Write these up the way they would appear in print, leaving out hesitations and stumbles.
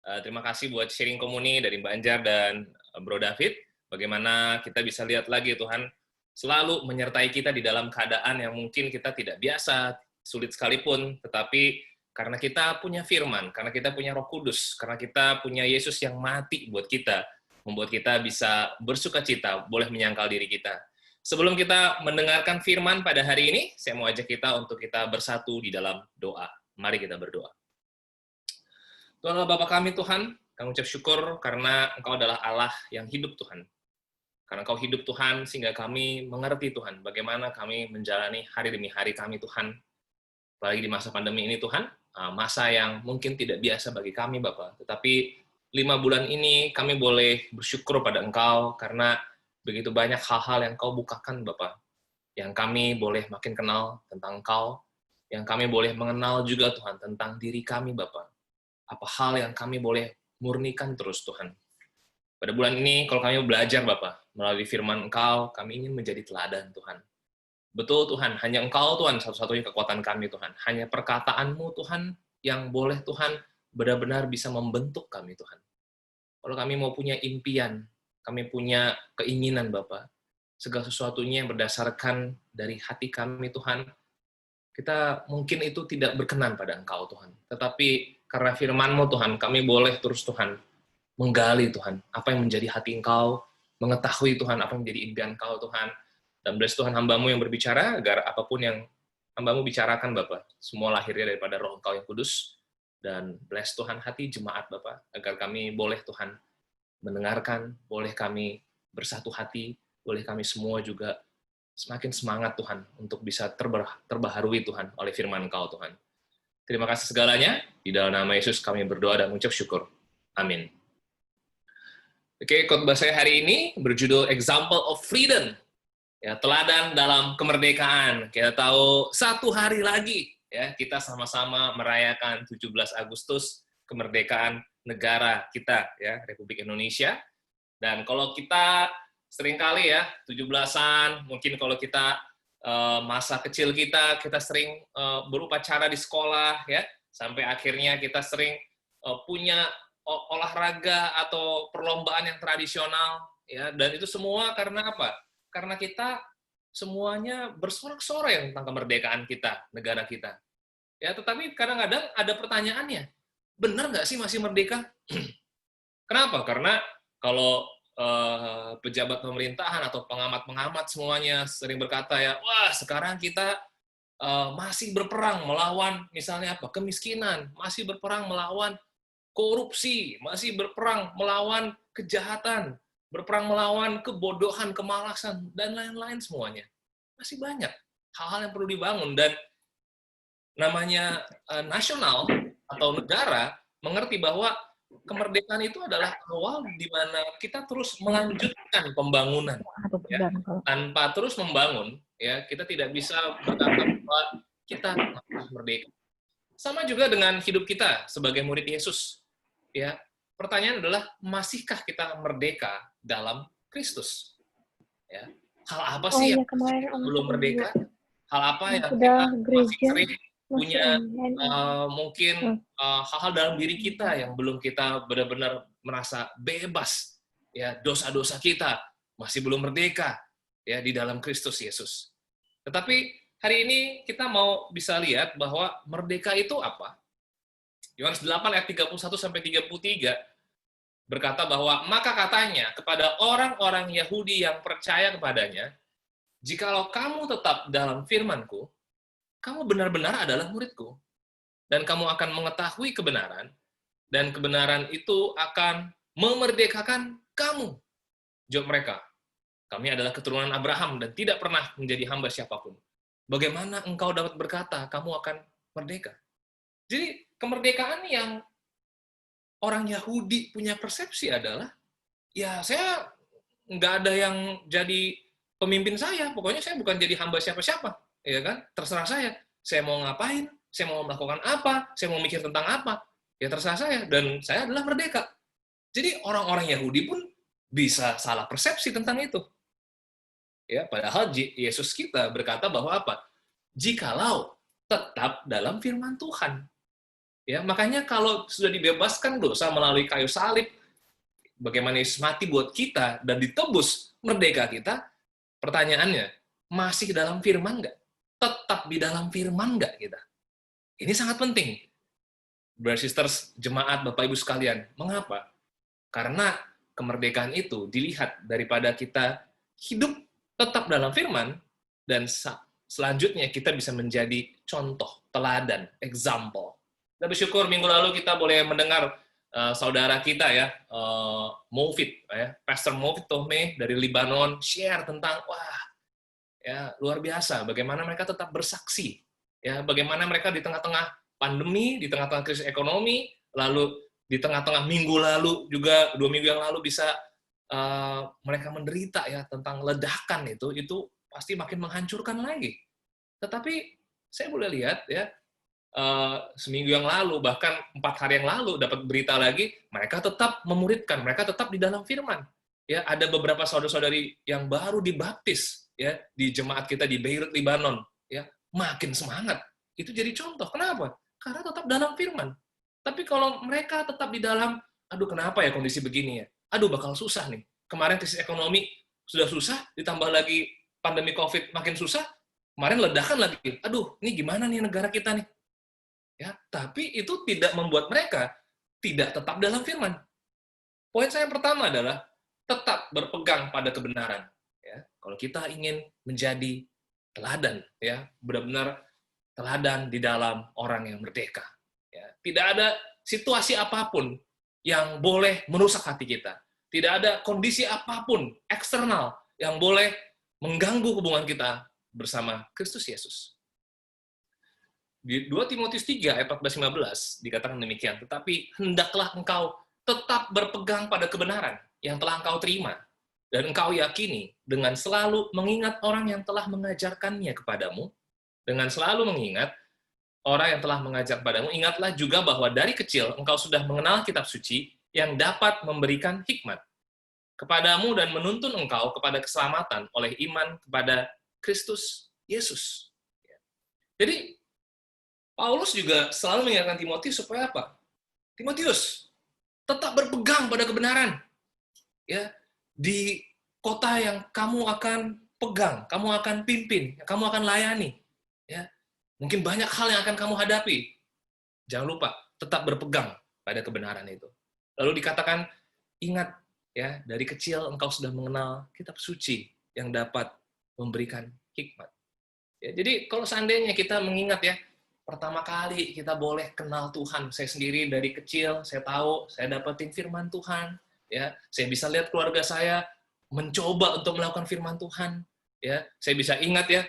Terima kasih buat sharing komuni dari Mbak Anjar dan Bro David. Bagaimana kita bisa lihat lagi Tuhan selalu menyertai kita di dalam keadaan yang mungkin kita tidak biasa, sulit sekalipun, tetapi karena kita punya firman, karena kita punya Roh Kudus, karena kita punya Yesus yang mati buat kita, membuat kita bisa bersuka cita, boleh menyangkal diri kita. Sebelum kita mendengarkan firman pada hari ini, saya mau ajak kita untuk kita bersatu di dalam doa. Mari kita berdoa. Tuhan Allah Bapa kami Tuhan, kami ucap syukur karena Engkau adalah Allah yang hidup Tuhan. Karena Engkau hidup Tuhan, sehingga kami mengerti Tuhan, bagaimana kami menjalani hari demi hari kami Tuhan. Apalagi di masa pandemi ini Tuhan, masa yang mungkin tidak biasa bagi kami Bapak. Tetapi 5 bulan ini kami boleh bersyukur pada Engkau, karena begitu banyak hal-hal yang Engkau bukakan Bapak. Yang kami boleh makin kenal tentang Engkau, yang kami boleh mengenal juga Tuhan tentang diri kami Bapak. Apa hal yang kami boleh murnikan terus Tuhan. Pada bulan ini, kalau kami belajar Bapak, melalui firman Engkau, kami ingin menjadi teladan Tuhan. Betul Tuhan, hanya Engkau Tuhan, satu-satunya kekuatan kami Tuhan. Hanya perkataanmu Tuhan, yang boleh Tuhan benar-benar bisa membentuk kami Tuhan. Kalau kami mau punya impian, kami punya keinginan Bapak, segala sesuatunya yang berdasarkan dari hati kami Tuhan, kita mungkin itu tidak berkenan pada Engkau Tuhan. Tetapi karena firman-Mu Tuhan, kami boleh terus Tuhan menggali Tuhan, apa yang menjadi hati Engkau, mengetahui Tuhan apa yang menjadi impian Engkau Tuhan, dan bless Tuhan hamba-Mu yang berbicara, agar apapun yang hamba-Mu bicarakan Bapak, semua lahirnya daripada Roh Engkau yang kudus, dan bless Tuhan hati jemaat Bapak, agar kami boleh Tuhan mendengarkan, boleh kami bersatu hati, boleh kami semua juga semakin semangat Tuhan, untuk bisa terbaharui Tuhan oleh firman Engkau Tuhan. Terima kasih segalanya. Di dalam nama Yesus kami berdoa dan mengucap syukur. Amin. Oke, khotbah saya hari ini berjudul Example of Freedom. Ya, teladan dalam kemerdekaan. Kita tahu 1 hari lagi ya kita sama-sama merayakan 17 Agustus kemerdekaan negara kita ya, Republik Indonesia. Dan kalau kita seringkali ya 17-an, mungkin kalau kita masa kecil kita sering berupacara di sekolah ya, sampai akhirnya kita sering punya olahraga atau perlombaan yang tradisional ya, dan itu semua karena apa? Karena kita semuanya bersorak-sorai tentang kemerdekaan kita, negara kita. Ya, tetapi kadang-kadang ada pertanyaannya, benar nggak sih masih merdeka? Kenapa? Karena kalau pejabat pemerintahan atau pengamat-pengamat semuanya sering berkata ya, wah sekarang kita masih berperang melawan misalnya apa kemiskinan, masih berperang melawan korupsi, masih berperang melawan kejahatan, berperang melawan kebodohan, kemalasan, dan lain-lain semuanya. Masih banyak hal-hal yang perlu dibangun, dan namanya nasional atau negara mengerti bahwa kemerdekaan itu adalah awal di mana kita terus melanjutkan pembangunan. Ya. Tanpa terus membangun, ya kita tidak bisa berkata bahwa kita merdeka. Sama juga dengan hidup kita sebagai murid Yesus. Ya, pertanyaan adalah masihkah kita merdeka dalam Kristus? Ya. Hal apa sih yang belum merdeka? Hal apa yang kita masih sering punya mungkin hal-hal dalam diri kita yang belum kita benar-benar merasa bebas, ya dosa-dosa kita masih belum merdeka ya di dalam Kristus Yesus. Tetapi hari ini kita mau bisa lihat bahwa merdeka itu apa? Yohanes 8 ayat 31 sampai 33 berkata bahwa maka katanya kepada orang-orang Yahudi yang percaya kepadanya, jikalau kamu tetap dalam firman-Ku, kamu benar-benar adalah murid-Ku, dan kamu akan mengetahui kebenaran, dan kebenaran itu akan memerdekakan kamu. Jawab mereka, kami adalah keturunan Abraham dan tidak pernah menjadi hamba siapapun. Bagaimana engkau dapat berkata kamu akan merdeka? Jadi kemerdekaan yang orang Yahudi punya persepsi adalah, ya saya nggak ada yang jadi pemimpin saya, pokoknya saya bukan jadi hamba siapa-siapa. Ya kan? Terserah saya mau ngapain, saya mau melakukan apa, saya mau mikir tentang apa, ya terserah saya, dan saya adalah merdeka. Jadi orang-orang Yahudi pun bisa salah persepsi tentang itu. Ya, padahal Yesus kita berkata bahwa apa? Jikalau tetap dalam firman Tuhan. Ya, makanya kalau sudah dibebaskan dosa melalui kayu salib, bagaimana Yesus mati buat kita dan ditebus merdeka kita, pertanyaannya, masih dalam firman nggak? Tetap di dalam firman nggak kita? Ini sangat penting. Brothers Sisters, jemaat, Bapak Ibu sekalian. Mengapa? Karena kemerdekaan itu dilihat daripada kita hidup tetap dalam firman, dan selanjutnya kita bisa menjadi contoh, teladan, example. Kita bersyukur minggu lalu kita boleh mendengar saudara kita ya, Mofit, Pastor Mofit Tohme dari Libanon, share tentang, wah, ya luar biasa, bagaimana mereka tetap bersaksi, ya bagaimana mereka di tengah-tengah pandemi, di tengah-tengah krisis ekonomi, lalu di tengah-tengah minggu lalu juga 2 minggu yang lalu bisa mereka menderita ya tentang ledakan itu pasti makin menghancurkan lagi. Tetapi saya boleh lihat ya, seminggu yang lalu, bahkan 4 hari yang lalu dapat berita lagi, mereka tetap memuridkan, mereka tetap di dalam firman. Ya, ada beberapa saudara-saudari yang baru dibaptis ya di jemaat kita di Beirut, Libanon, ya, makin semangat. Itu jadi contoh. Kenapa? Karena tetap dalam firman. Tapi kalau mereka tetap di dalam, aduh kenapa ya kondisi begini ya? Aduh bakal susah nih. Kemarin krisis ekonomi sudah susah, ditambah lagi pandemi Covid makin susah, kemarin ledakan lagi. Aduh, ini gimana nih negara kita nih? Ya, tapi itu tidak membuat mereka tidak tetap dalam firman. Poin saya yang pertama adalah tetap berpegang pada kebenaran. Ya, kalau kita ingin menjadi teladan, ya benar-benar teladan di dalam orang yang merdeka. Ya, tidak ada situasi apapun yang boleh merusak hati kita. Tidak ada kondisi apapun eksternal yang boleh mengganggu hubungan kita bersama Kristus Yesus. Di 2 Timotius 3 ayat 14-15 dikatakan demikian, tetapi hendaklah engkau tetap berpegang pada kebenaran yang telah engkau terima dan engkau yakini dengan selalu mengingat orang yang telah mengajarkannya kepadamu, dengan selalu mengingat orang yang telah mengajar kepadamu. Ingatlah juga bahwa dari kecil engkau sudah mengenal kitab suci yang dapat memberikan hikmat kepadamu dan menuntun engkau kepada keselamatan oleh iman kepada Kristus Yesus. Jadi Paulus juga selalu mengingatkan Timotius supaya apa? Timotius, tetap berpegang pada kebenaran. Ya, di kota yang kamu akan pegang, kamu akan pimpin, kamu akan layani. Ya, mungkin banyak hal yang akan kamu hadapi. Jangan lupa, tetap berpegang pada kebenaran itu. Lalu dikatakan, ingat, ya dari kecil engkau sudah mengenal kitab suci yang dapat memberikan hikmat. Ya, jadi kalau seandainya kita mengingat ya, pertama kali kita boleh kenal Tuhan. Saya sendiri dari kecil, saya tahu, saya dapetin firman Tuhan. Ya, saya bisa lihat keluarga saya mencoba untuk melakukan firman Tuhan. Ya, saya bisa ingat ya,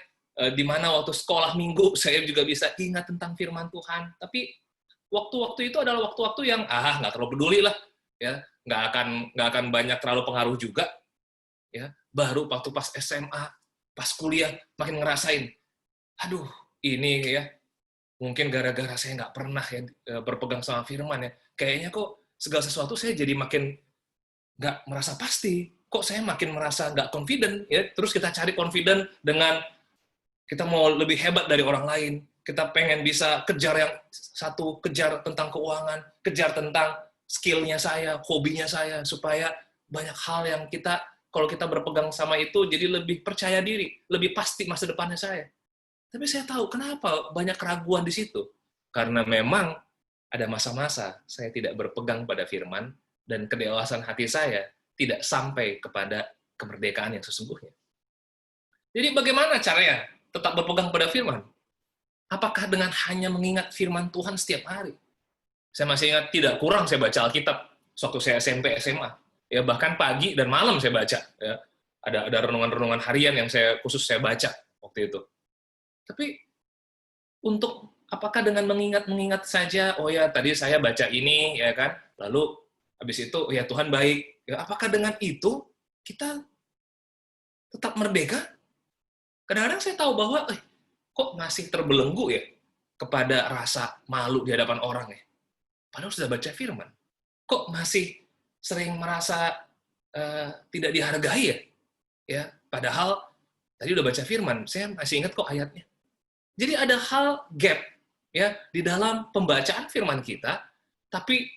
di mana waktu sekolah minggu, saya juga bisa ingat tentang firman Tuhan. Tapi waktu-waktu itu adalah waktu-waktu yang, nggak terlalu peduli lah. Ya, nggak akan banyak terlalu pengaruh juga. Ya, baru waktu pas SMA, pas kuliah, makin ngerasain, aduh, ini ya, mungkin gara-gara saya nggak pernah ya berpegang sama firman ya, kayaknya kok segala sesuatu saya jadi makin nggak merasa pasti, kok saya makin merasa nggak confident ya. Terus kita cari confident dengan kita mau lebih hebat dari orang lain, kita pengen bisa kejar yang satu, kejar tentang keuangan, kejar tentang skill-nya saya, hobinya saya, supaya banyak hal yang kita kalau kita berpegang sama itu jadi lebih percaya diri, lebih pasti masa depannya saya. Tapi saya tahu kenapa banyak keraguan di situ. Karena memang ada masa-masa saya tidak berpegang pada firman dan kedewasaan hati saya tidak sampai kepada kemerdekaan yang sesungguhnya. Jadi bagaimana caranya tetap berpegang pada firman? Apakah dengan hanya mengingat firman Tuhan setiap hari? Saya masih ingat tidak kurang saya baca Alkitab waktu saya SMP, SMA. Ya bahkan pagi dan malam saya baca. Ya. Ada renungan-renungan harian yang khusus saya baca waktu itu. Tapi untuk apakah dengan mengingat saja, oh ya tadi saya baca ini ya kan, lalu habis itu ya Tuhan baik. Ya, apakah dengan itu kita tetap merdeka? Kadang-kadang saya tahu bahwa kok masih terbelenggu ya kepada rasa malu di hadapan orang ya. Padahal sudah baca firman. Kok masih sering merasa tidak dihargai ya? Ya, padahal tadi udah baca firman, saya masih ingat kok ayatnya. Jadi ada hal gap ya di dalam pembacaan firman kita, tapi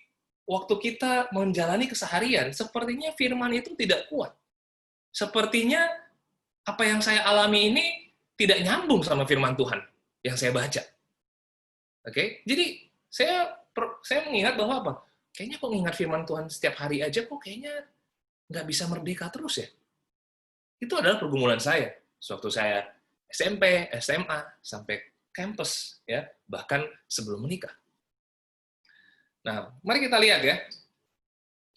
waktu kita menjalani keseharian, sepertinya firman itu tidak kuat. Sepertinya apa yang saya alami ini tidak nyambung sama firman Tuhan yang saya baca. Oke, jadi saya mengingat bahwa apa? Kayaknya kok mengingat firman Tuhan setiap hari aja kok kayaknya nggak bisa merdeka terus ya. Itu adalah pergumulan saya. Sewaktu saya SMP, SMA, sampai kampus, ya, bahkan sebelum menikah. Nah, mari kita lihat ya.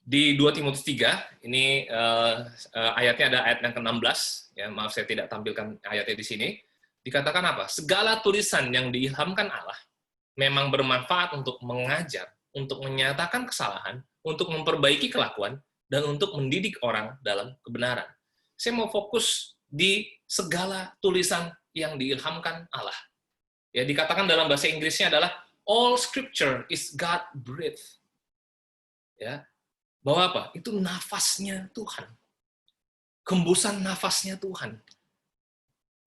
Di 2 Timotius 3, ini ayatnya ada ayat yang ke-16, ya, maaf saya tidak tampilkan ayatnya di sini. Dikatakan apa? Segala tulisan yang diilhamkan Allah memang bermanfaat untuk mengajar, untuk menyatakan kesalahan, untuk memperbaiki kelakuan, dan untuk mendidik orang dalam kebenaran. Saya mau fokus di segala tulisan yang diilhamkan Allah. Ya, dikatakan dalam bahasa Inggrisnya adalah all scripture is God-breathed. Ya, bahwa apa? Itu nafasnya Tuhan. Hembusan nafasnya Tuhan.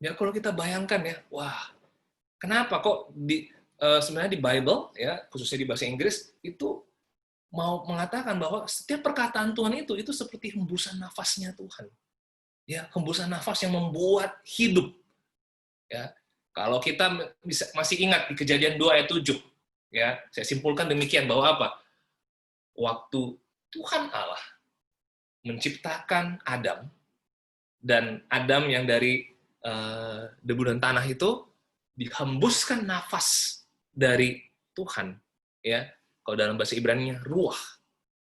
Ya, kalau kita bayangkan ya, wah, kenapa kok sebenarnya di Bible, ya, khususnya di bahasa Inggris, itu mau mengatakan bahwa setiap perkataan Tuhan itu seperti hembusan nafasnya Tuhan. Ya, hembusan nafas yang membuat hidup. Ya, kalau kita masih ingat di Kejadian 2 ayat 7, ya, saya simpulkan demikian bahwa apa? Waktu Tuhan Allah menciptakan Adam, dan Adam yang dari debu dan tanah itu dihembuskan nafas dari Tuhan, ya. Kalau dalam bahasa Ibrani-nya ruah.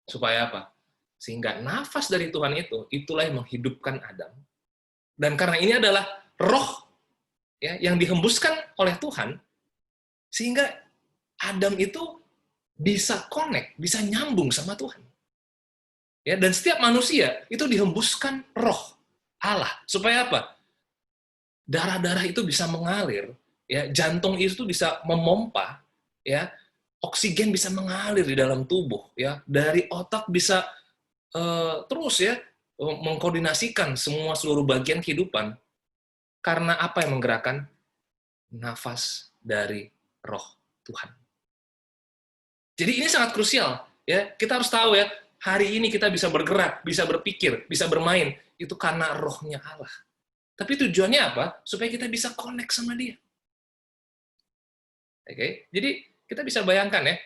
Supaya apa? Sehingga nafas dari Tuhan itulah yang menghidupkan Adam. Dan karena ini adalah roh, ya, yang dihembuskan oleh Tuhan, sehingga Adam itu bisa connect, bisa nyambung sama Tuhan. Ya, dan setiap manusia itu dihembuskan roh Allah. Supaya apa? Darah-darah itu bisa mengalir, ya, jantung itu bisa memompa, ya, oksigen bisa mengalir di dalam tubuh, ya, dari otak bisa terus ya mengkoordinasikan seluruh bagian kehidupan. Karena apa yang menggerakkan? Nafas dari roh Tuhan. Jadi ini sangat krusial, ya. Kita harus tahu ya, hari ini kita bisa bergerak, bisa berpikir, bisa bermain, itu karena rohnya Allah. Tapi tujuannya apa? Supaya kita bisa connect sama Dia. Oke, jadi kita bisa bayangkan ya,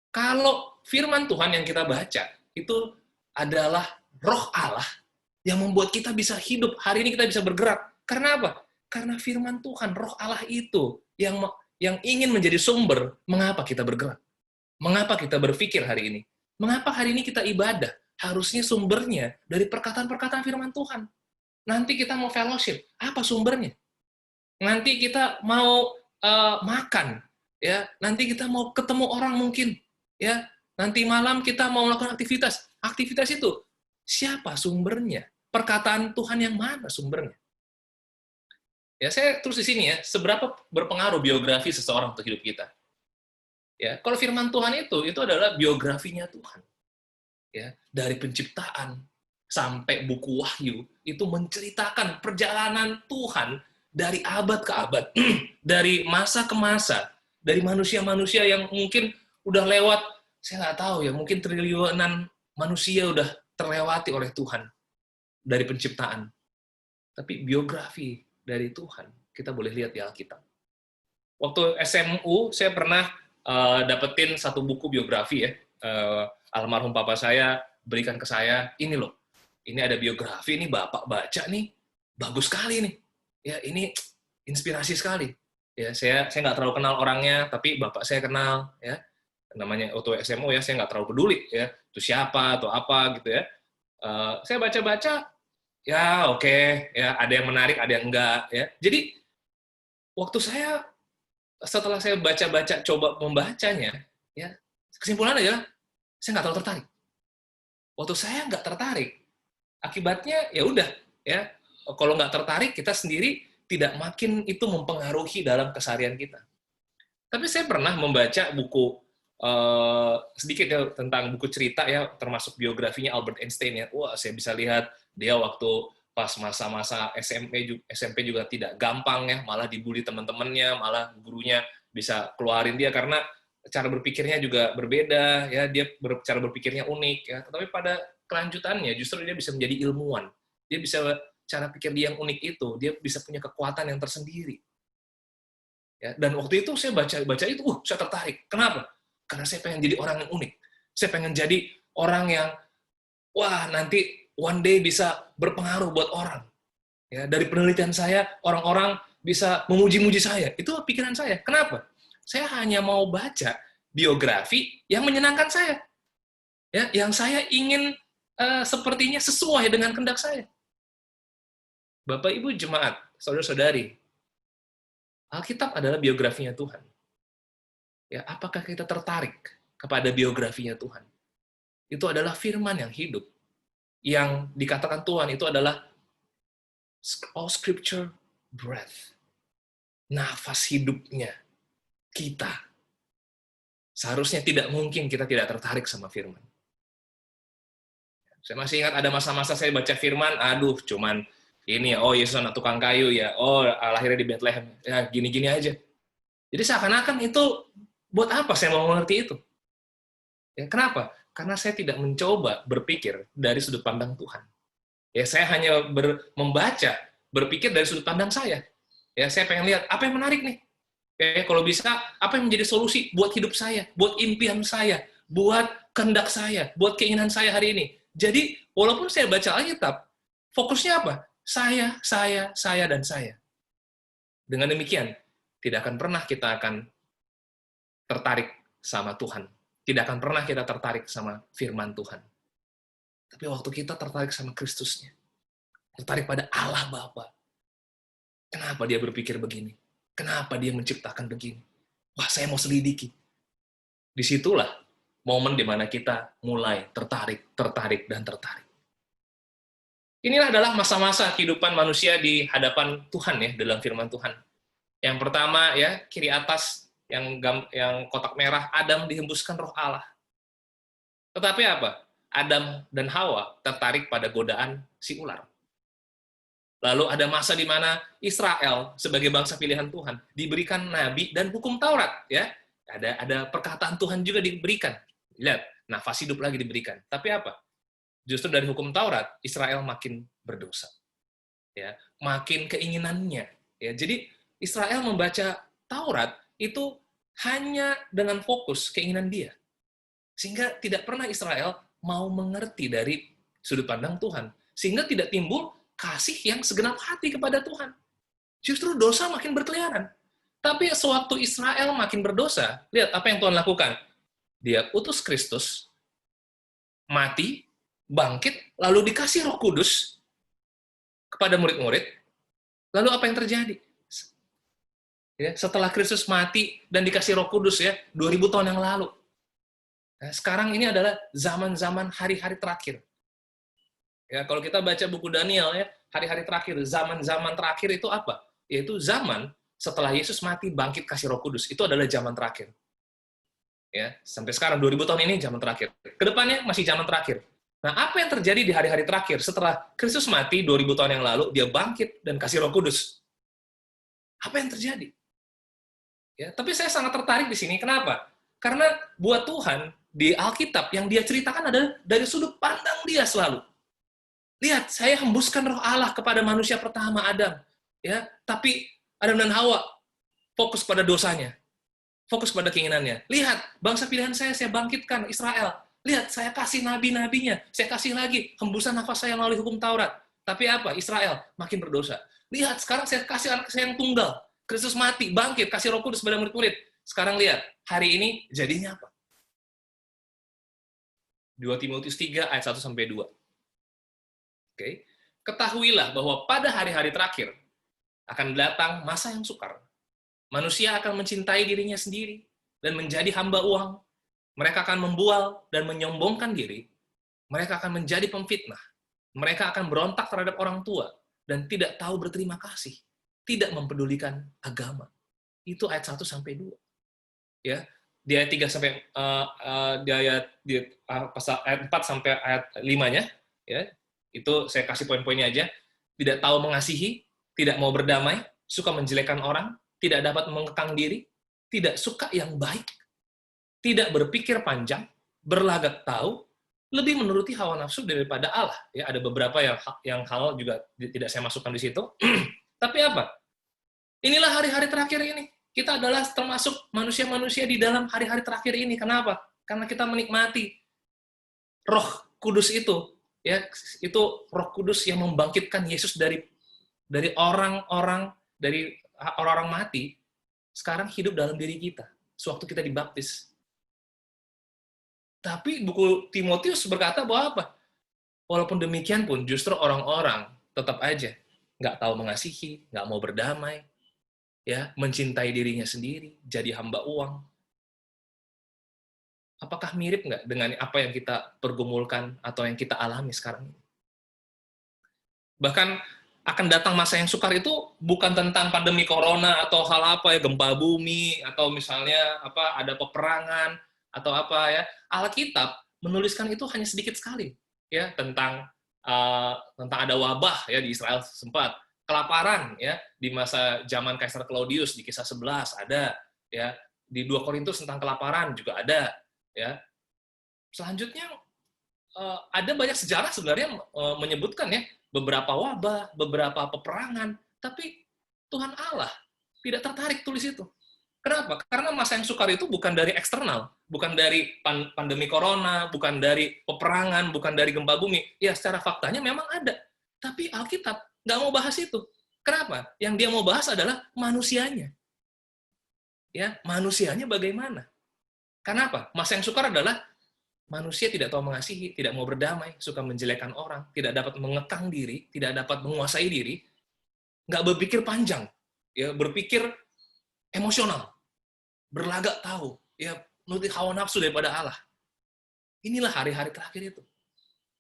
kalau firman Tuhan yang kita baca itu adalah roh Allah yang membuat kita bisa hidup. Hari ini kita bisa bergerak. Karena apa? Karena firman Tuhan, roh Allah itu yang ingin menjadi sumber mengapa kita bergerak. Mengapa kita berpikir hari ini? Mengapa hari ini kita ibadah? Harusnya sumbernya dari perkataan-perkataan firman Tuhan. Nanti kita mau fellowship, apa sumbernya? Nanti kita mau makan, ya. Nanti kita mau ketemu orang mungkin, ya. Nanti malam kita mau melakukan aktivitas. Aktivitas itu siapa sumbernya? Perkataan Tuhan yang mana sumbernya? Ya, saya terus di sini ya, seberapa berpengaruh biografi seseorang untuk hidup kita. Ya, kalau firman Tuhan itu adalah biografinya Tuhan. Ya, dari penciptaan sampai buku Wahyu itu menceritakan perjalanan Tuhan dari abad ke abad, dari masa ke masa, dari manusia-manusia yang mungkin udah lewat, saya nggak tahu ya, mungkin triliunan manusia udah terlewati oleh Tuhan dari penciptaan. Tapi biografi dari Tuhan kita boleh lihat di Alkitab. Waktu SMU saya pernah dapetin satu buku biografi ya, almarhum papa saya berikan ke saya, ini loh, ini ada biografi, ini Bapak baca nih, bagus sekali nih. Ya, ini inspirasi sekali. Ya, saya nggak terlalu kenal orangnya, tapi Bapak saya kenal, ya. Namanya waktu SMO ya, saya nggak terlalu peduli ya, itu siapa atau apa gitu ya. Saya baca-baca, ya oke, ya ada yang menarik, ada yang enggak ya. Jadi waktu setelah saya baca-baca, coba membacanya, ya kesimpulannya adalah saya nggak terlalu tertarik. Waktu saya nggak tertarik, akibatnya ya udah ya, kalau nggak tertarik kita sendiri tidak makin itu mempengaruhi dalam keseharian kita. Tapi saya pernah membaca buku sedikit ya tentang buku cerita ya, termasuk biografinya Albert Einstein ya. Wah, saya bisa lihat dia waktu pas masa-masa SMP juga tidak gampang ya, malah dibully teman-temannya, malah gurunya bisa keluarin dia karena cara berpikirnya juga berbeda, ya dia cara berpikirnya unik, ya. Tetapi pada kelanjutannya justru dia bisa menjadi ilmuwan. Dia bisa cara pikir dia yang unik itu, dia bisa punya kekuatan yang tersendiri. Ya, dan waktu itu saya baca itu, saya tertarik. Kenapa? Karena saya pengen jadi orang yang unik. Saya pengen jadi orang yang, wah nanti one day bisa berpengaruh buat orang. Ya, dari penelitian saya, orang-orang bisa memuji-muji saya. Itu pikiran saya. Kenapa? Saya hanya mau baca biografi yang menyenangkan saya. Ya, yang saya ingin sepertinya sesuai dengan kehendak saya. Bapak, Ibu, jemaat, saudara-saudari, Alkitab adalah biografinya Tuhan. Ya, apakah kita tertarik kepada biografinya Tuhan? Itu adalah firman yang hidup. Yang dikatakan Tuhan itu adalah all scripture breath. Nafas hidupnya kita. Seharusnya tidak mungkin kita tidak tertarik sama firman. Saya masih ingat ada masa-masa saya baca firman, aduh cuman ini, Yesus anak tukang kayu ya, lahirnya di Bethlehem, ya gini-gini aja. Jadi seakan-akan itu, buat apa saya mau mengerti itu? Ya, kenapa? Karena saya tidak mencoba berpikir dari sudut pandang Tuhan. Ya, saya hanya membaca, berpikir dari sudut pandang saya. Ya, saya pengen lihat apa yang menarik nih. Ya, kalau bisa, apa yang menjadi solusi buat hidup saya, buat impian saya, buat kehendak saya, buat keinginan saya hari ini. Jadi, walaupun saya baca Alkitab, fokusnya apa? Saya, dan saya. Dengan demikian, tidak akan pernah kita akan tertarik sama Tuhan. Tidak akan pernah kita tertarik sama firman Tuhan. Tapi waktu kita tertarik sama Kristusnya, tertarik pada Allah Bapa, kenapa dia berpikir begini? Kenapa dia menciptakan begini? Wah, saya mau selidiki. Disitulah momen di mana kita mulai tertarik, dan tertarik. Inilah adalah masa-masa kehidupan manusia di hadapan Tuhan ya, dalam firman Tuhan. Yang pertama ya, kiri atas yang kotak merah, Adam dihembuskan roh Allah. Tetapi apa? Adam dan Hawa tertarik pada godaan si ular. Lalu ada masa di mana Israel sebagai bangsa pilihan Tuhan diberikan nabi dan hukum Taurat, ya. Ada perkataan Tuhan juga diberikan. Lihat, nafas hidup lagi diberikan. Tapi apa? Justru dari hukum Taurat Israel makin berdosa. Ya, makin keinginannya, ya. Jadi Israel membaca Taurat itu hanya dengan fokus keinginan dia. Sehingga tidak pernah Israel mau mengerti dari sudut pandang Tuhan. Sehingga tidak timbul kasih yang segenap hati kepada Tuhan. Justru dosa makin berkeliaran. Tapi sewaktu Israel makin berdosa, lihat apa yang Tuhan lakukan. Dia utus Kristus, mati, bangkit, lalu dikasih Roh Kudus kepada murid-murid. Lalu apa yang terjadi? Ya, setelah Kristus mati dan dikasih Roh Kudus ya, 2000 tahun yang lalu. Nah, sekarang ini adalah zaman-zaman hari-hari terakhir. Ya, kalau kita baca buku Daniel ya, hari-hari terakhir, zaman-zaman terakhir itu apa? Yaitu zaman setelah Yesus mati, bangkit, kasih Roh Kudus. Itu adalah zaman terakhir. Ya, sampai sekarang 2000 tahun ini zaman terakhir. Kedepannya masih zaman terakhir. Nah, apa yang terjadi di hari-hari terakhir setelah Kristus mati 2000 tahun yang lalu, dia bangkit dan kasih Roh Kudus? Apa yang terjadi? Ya, tapi saya sangat tertarik di sini. Kenapa? Karena buat Tuhan di Alkitab yang dia ceritakan adalah dari sudut pandang dia selalu. Lihat, saya hembuskan roh Allah kepada manusia pertama, Adam. Ya, tapi Adam dan Hawa fokus pada dosanya. Fokus pada keinginannya. Lihat, bangsa pilihan saya bangkitkan, Israel. Lihat, saya kasih nabi-nabinya. Saya kasih lagi hembusan nafas saya melalui hukum Taurat. Tapi apa? Israel makin berdosa. Lihat, sekarang saya kasih anak saya yang tunggal. Kristus mati, bangkit, kasih Roh Kudus pada murid-murid. Sekarang lihat, hari ini jadinya apa? 2 Timotius 3 ayat 1-2. Oke. Ketahuilah bahwa pada hari-hari terakhir akan datang masa yang sukar. Manusia akan mencintai dirinya sendiri dan menjadi hamba uang. Mereka akan membual dan menyombongkan diri. Mereka akan menjadi pemfitnah. Mereka akan berontak terhadap orang tua dan tidak tahu berterima kasih. Tidak mempedulikan agama. Itu ayat 1-2. Ya, di ayat 3 sampai ayat 4 sampai ayat 5-nya, ya. Itu saya kasih poin-poinnya aja. Tidak tahu mengasihi, tidak mau berdamai, suka menjelekkan orang, tidak dapat mengekang diri, tidak suka yang baik, tidak berpikir panjang, berlagak tahu, lebih menuruti hawa nafsu daripada Allah. Ya, ada beberapa yang hal juga tidak saya masukkan di situ. Tapi apa? Inilah hari-hari terakhir ini. Kita adalah termasuk manusia-manusia di dalam hari-hari terakhir ini. Kenapa? Karena kita menikmati Roh Kudus itu. Ya, itu Roh Kudus yang membangkitkan Yesus dari orang-orang mati, sekarang hidup dalam diri kita sewaktu kita dibaptis. Tapi buku Timotius berkata bahwa apa? Walaupun demikian pun justru orang-orang tetap aja nggak tahu mengasihi, nggak mau berdamai, ya, mencintai dirinya sendiri, jadi hamba uang. Apakah mirip nggak dengan apa yang kita pergumulkan atau yang kita alami sekarang ini? Bahkan akan datang masa yang sukar itu bukan tentang pandemi corona atau hal apa ya, gempa bumi atau misalnya apa ada peperangan atau apa ya. Alkitab menuliskan itu hanya sedikit sekali ya, tentang ada wabah ya di Israel sempat, kelaparan ya di masa zaman Kaisar Claudius di Kisah 11 ada ya, di 2 Korintus tentang kelaparan juga ada ya. Selanjutnya ada banyak sejarah sebenarnya menyebutkan ya beberapa wabah, beberapa peperangan, tapi Tuhan Allah tidak tertarik tulis itu. Kenapa? Karena masa yang sukar itu bukan dari eksternal, bukan dari pandemi corona, bukan dari peperangan, bukan dari gempa bumi. Ya, secara faktanya memang ada. Tapi Alkitab nggak mau bahas itu. Kenapa? Yang dia mau bahas adalah manusianya. Ya, manusianya bagaimana? Kenapa? Masa yang sukar adalah manusia tidak tahu mengasihi, tidak mau berdamai, suka menjelekkan orang, tidak dapat mengekang diri, tidak dapat menguasai diri, nggak berpikir panjang, ya berpikir emosional, berlagak tahu, ya menuruti hawa nafsu daripada Allah. Inilah hari-hari terakhir itu.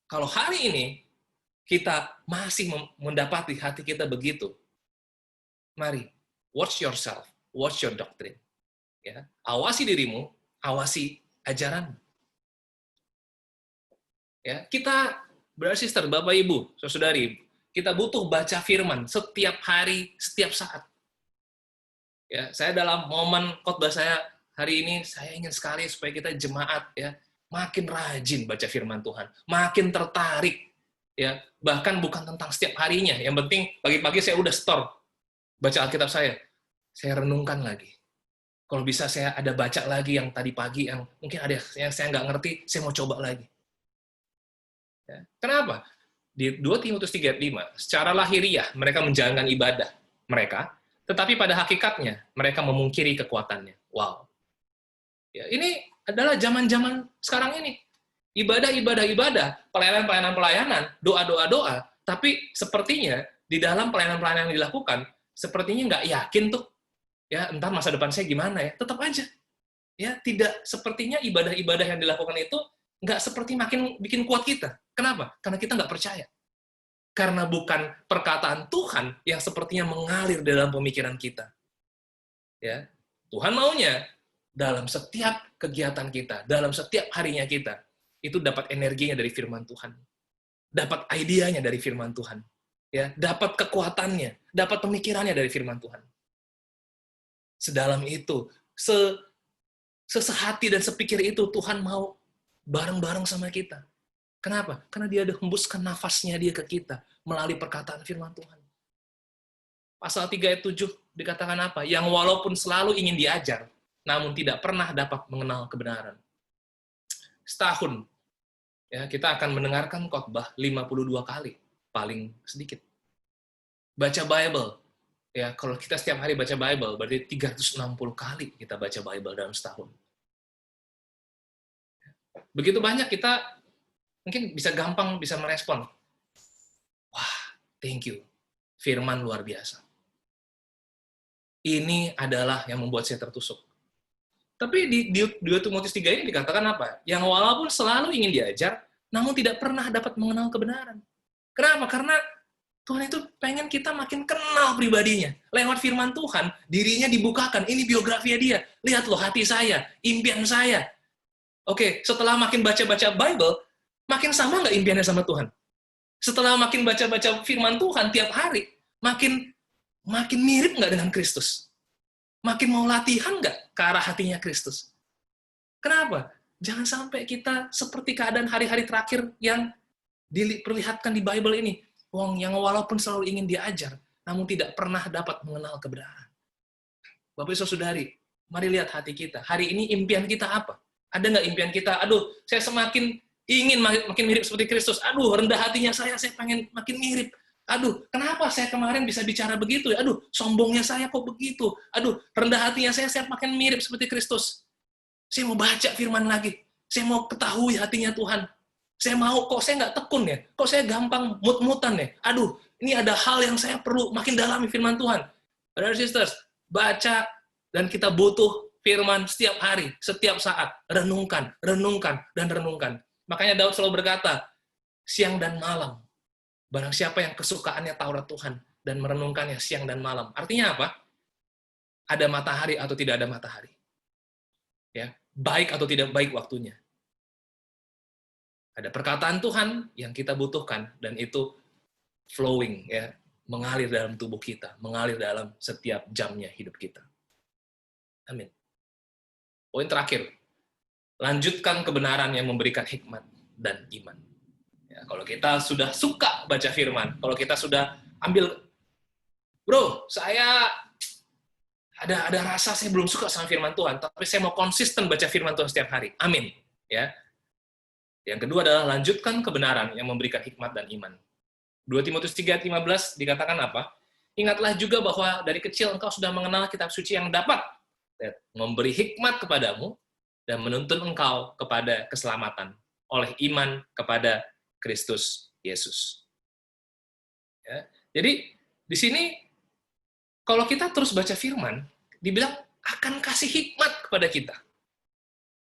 Kalau hari ini kita masih mendapati hati kita begitu, mari watch yourself, watch your doctrine. Ya, awasi dirimu, awasi ajaranmu. Ya, kita brother-sister, Bapak Ibu, saudari, kita butuh baca firman setiap hari, setiap saat. Ya, saya dalam momen khotbah saya hari ini, saya ingin sekali supaya kita jemaat ya makin rajin baca firman Tuhan, makin tertarik ya, bahkan bukan tentang setiap harinya. Yang penting pagi-pagi saya udah store baca Alkitab saya renungkan lagi. Kalau bisa saya ada baca lagi yang tadi pagi yang mungkin ada yang saya nggak ngerti, saya mau coba lagi. Ya. Kenapa? Di 2 Timotius 3:5, secara lahiriah mereka menjalankan ibadah mereka, tetapi pada hakikatnya mereka memungkiri kekuatannya. Wow. Ya, ini adalah zaman-zaman sekarang ini. Ibadah, pelayanan, doa, tapi sepertinya di dalam pelayanan-pelayanan yang dilakukan, sepertinya nggak yakin tuh, ya entar masa depan saya gimana ya, tetap aja. Ya, tidak sepertinya ibadah-ibadah yang dilakukan itu nggak seperti makin bikin kuat kita. Kenapa? Karena kita nggak percaya. Karena bukan perkataan Tuhan yang sepertinya mengalir dalam pemikiran kita. Ya, Tuhan maunya dalam setiap kegiatan kita, dalam setiap harinya kita, itu dapat energinya dari firman Tuhan. Dapat idenya dari firman Tuhan. Ya, dapat kekuatannya, dapat pemikirannya dari firman Tuhan. Sedalam itu, sesehati dan sepikir itu Tuhan mau bareng-bareng sama kita. Kenapa? Karena dia ada hembuskan nafasnya dia ke kita melalui perkataan firman Tuhan. Pasal 3 ayat 7 dikatakan apa? Yang walaupun selalu ingin diajar, namun tidak pernah dapat mengenal kebenaran. Setahun, ya, kita akan mendengarkan khotbah 52 kali, paling sedikit. Baca Bible, ya, kalau kita setiap hari baca Bible, berarti 360 kali kita baca Bible dalam setahun. Begitu banyak kita mungkin bisa gampang bisa merespon. Wah, thank you. Firman luar biasa. Ini adalah yang membuat saya tertusuk. Tapi di 2 Timotius 3 ini dikatakan apa? Yang walaupun selalu ingin diajar, namun tidak pernah dapat mengenal kebenaran. Kenapa? Karena Tuhan itu pengen kita makin kenal pribadinya. Lewat firman Tuhan, dirinya dibukakan. Ini biografinya dia. Lihat loh hati saya, impian saya. Oke, setelah makin baca-baca Bible, makin sama nggak impiannya sama Tuhan? Setelah makin baca-baca firman Tuhan tiap hari, makin mirip nggak dengan Kristus? Makin mau latihan nggak ke arah hatinya Kristus? Kenapa? Jangan sampai kita seperti keadaan hari-hari terakhir yang diperlihatkan di Bible ini. Wong yang walaupun selalu ingin diajar, namun tidak pernah dapat mengenal kebenaran. Bapak Ibu Saudari, mari lihat hati kita. Hari ini impian kita apa? Ada nggak impian kita? Aduh, saya semakin ingin makin mirip seperti Kristus. Aduh, rendah hatinya saya pengen makin mirip. Aduh, kenapa saya kemarin bisa bicara begitu ya? Aduh, sombongnya saya kok begitu? Aduh, rendah hatinya saya makin mirip seperti Kristus. Saya mau baca firman lagi. Saya mau ketahui hatinya Tuhan. Saya mau, kok saya nggak tekun ya? Kok saya gampang mut-mutan ya? Aduh, ini ada hal yang saya perlu makin dalami firman Tuhan. Brothers and sisters, baca dan kita butuh firman setiap hari, setiap saat. Renungkan, renungkan, dan renungkan. Makanya Daud selalu berkata, siang dan malam. Barang siapa yang kesukaannya Taurat Tuhan dan merenungkannya siang dan malam. Artinya apa? Ada matahari atau tidak ada matahari. Ya, baik atau tidak baik waktunya. Ada perkataan Tuhan yang kita butuhkan, dan itu flowing, ya, mengalir dalam tubuh kita, mengalir dalam setiap jamnya hidup kita. Amin. Poin terakhir, lanjutkan kebenaran yang memberikan hikmat dan iman. Ya, kalau kita sudah suka baca firman, kalau kita sudah ambil, bro, saya ada rasa saya belum suka sama firman Tuhan, tapi saya mau konsisten baca firman Tuhan setiap hari. Amin. Ya. Yang kedua adalah lanjutkan kebenaran yang memberikan hikmat dan iman. 2 Timotius 3:15 dikatakan apa? Ingatlah juga bahwa dari kecil engkau sudah mengenal kitab suci yang dapat memberi hikmat kepadamu dan menuntun engkau kepada keselamatan oleh iman kepada Kristus Yesus. Ya. Jadi di sini kalau kita terus baca firman, dibilang akan kasih hikmat kepada kita.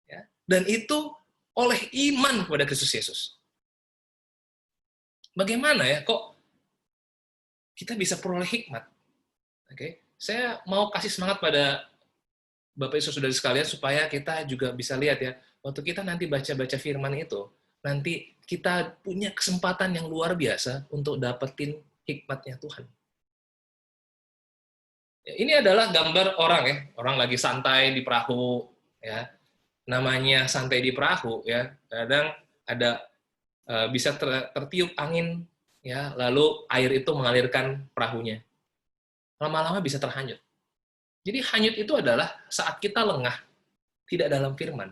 Ya. Dan itu oleh iman kepada Kristus Yesus. Bagaimana ya, kok kita bisa peroleh hikmat? Oke, saya mau kasih semangat pada Bapak Ibu Saudara sekalian supaya kita juga bisa lihat ya, waktu kita nanti baca-baca firman itu, nanti kita punya kesempatan yang luar biasa untuk dapetin hikmatnya Tuhan. Ya, ini adalah gambar orang ya, orang lagi santai di perahu ya. Namanya santai di perahu ya, kadang ada bisa tertiup angin ya, lalu air itu mengalirkan perahunya. Lama-lama bisa terhanyut. Jadi hanyut itu adalah saat kita lengah, tidak dalam firman.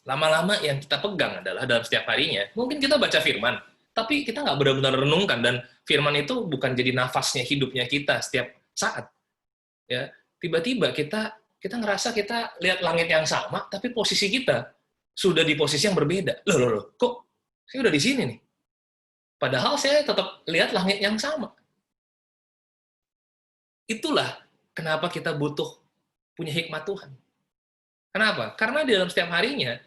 Lama-lama yang kita pegang adalah dalam setiap harinya. Mungkin kita baca firman, tapi kita nggak benar-benar renungkan, dan firman itu bukan jadi nafasnya hidupnya kita setiap saat. Ya, tiba-tiba kita ngerasa kita lihat langit yang sama, tapi posisi kita sudah di posisi yang berbeda. Loh, kok saya udah di sini nih? Padahal saya tetap lihat langit yang sama. Itulah kenapa kita butuh punya hikmat Tuhan. Kenapa? Karena di dalam setiap harinya,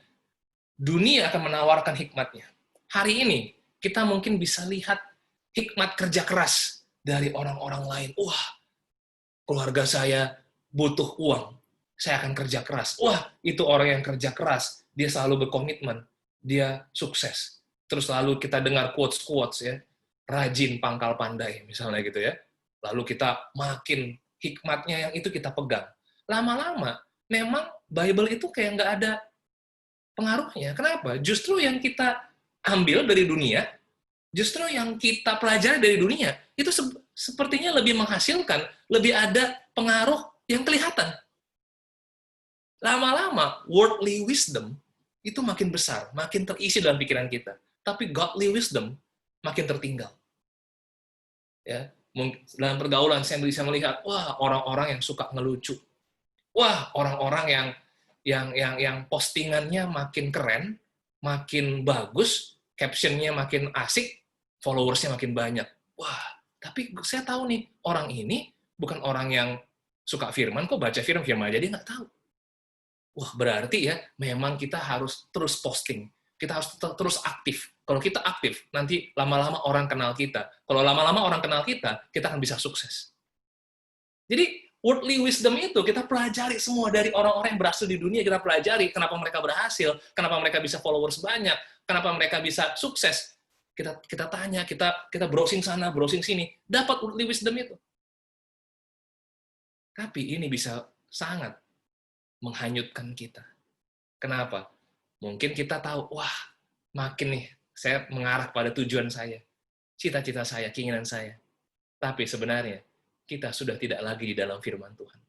dunia akan menawarkan hikmatnya. Hari ini, kita mungkin bisa lihat hikmat kerja keras dari orang-orang lain. Wah, keluarga saya butuh uang. Saya akan kerja keras. Wah, itu orang yang kerja keras. Dia selalu berkomitmen. Dia sukses. Terus lalu kita dengar quotes-quotes ya. Rajin pangkal pandai, misalnya gitu ya. Lalu kita makin hikmatnya yang itu kita pegang. Lama-lama, memang Bible itu kayak nggak ada pengaruhnya. Kenapa? Justru yang kita ambil dari dunia, justru yang kita pelajari dari dunia, itu sepertinya lebih menghasilkan, lebih ada pengaruh yang kelihatan. Lama-lama, worldly wisdom itu makin besar, makin terisi dalam pikiran kita. Tapi godly wisdom makin tertinggal. Ya, dalam pergaulan saya bisa melihat, wah, orang-orang yang suka ngelucu. Wah, orang-orang yang postingannya makin keren, makin bagus, captionnya makin asik, followersnya makin banyak. Wah, tapi saya tahu nih, orang ini bukan orang yang suka firman, kok baca firman aja dia nggak tahu. Wah, berarti ya, memang kita harus terus posting. Kita harus terus aktif. Kalau kita aktif, nanti lama-lama orang kenal kita. Kalau lama-lama orang kenal kita akan bisa sukses. Jadi, worldly wisdom itu kita pelajari semua dari orang-orang yang berhasil di dunia, kita pelajari kenapa mereka berhasil, kenapa mereka bisa followers banyak, kenapa mereka bisa sukses. Kita tanya, kita browsing sana, browsing sini, dapat worldly wisdom itu. Tapi ini bisa sangat menghanyutkan kita. Kenapa? Mungkin kita tahu, wah, makin nih, saya mengarah pada tujuan saya, cita-cita saya, keinginan saya. Tapi sebenarnya, kita sudah tidak lagi di dalam firman Tuhan.